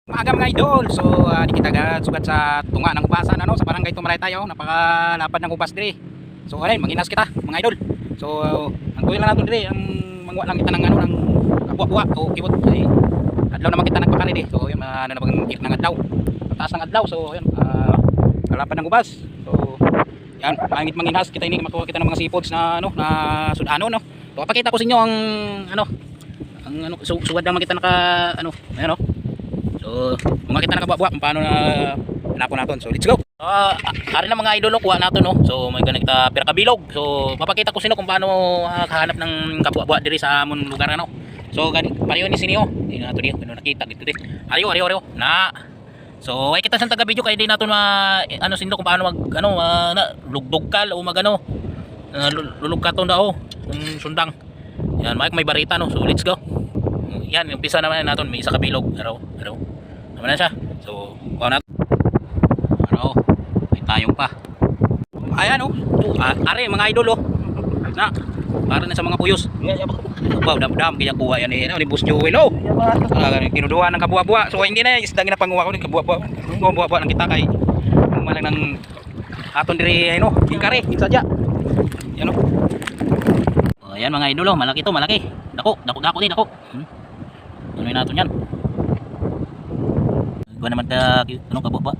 Maaga mga idol, so di kita sugat sa tunga ng ubasan ano, sa barangay Tumaray tayo, napakalapad ng ubas dire. So ayun, manginas kita mga idol. So ang tuloy lang natin dire, ang mangwa lang kita ng ano ng kapwa-buwa o kiwot ay adlaw naman kita nagpakari di. So yun ano na bang ng adlaw. Taas ng adlaw, so ayun kalapad ng ubas. So yan, mangit manginas kita ini makuha kita ng mga seafoods na ano na sudano no. So papakita ko sa inyo ang ano sugad naman kita naka ano, ayan no. So, mga kita nakabuwa kung paano na hinapon natin. So, let's go. Ari na mga idol, kuha natin no. So, may ganito kita kabilog. So, mapakita ko sino kung paano kahanap ng kabuwa diri sa amon lugar ano. So, pareho ni sinio. Hindi nato di nakita dito di. Ariyo. Na. So, ay kita sa taga video kay di nato ano sino kung paano mag ano lugdugkal o magano. Lulugkaton daw sundang. Yan, may barita no. So, let's go. Yan, yung pisa naman natin may isa kabilog. Araw. Naman na siya. So, kuha natin. Araw. May tayong pa. Ayan oh. Are mga idol oh. Na. Para na sa mga puyos. Wow, dam kaya kuha yan eh. Ni Boss Joel oh. Kinuduhan ng kabuwa-buwa. So, hindi na isda ginapanguha ko ng kabuwa-buwa. Kabuwa-buwa lang kita kay malang ng aton diri ano, bingkare, sadya. Yan oh. Ayan mga idol oh, malaki to, malaki. Dako din ako. Ano natin yan? Iba naman ta ano kabuwa.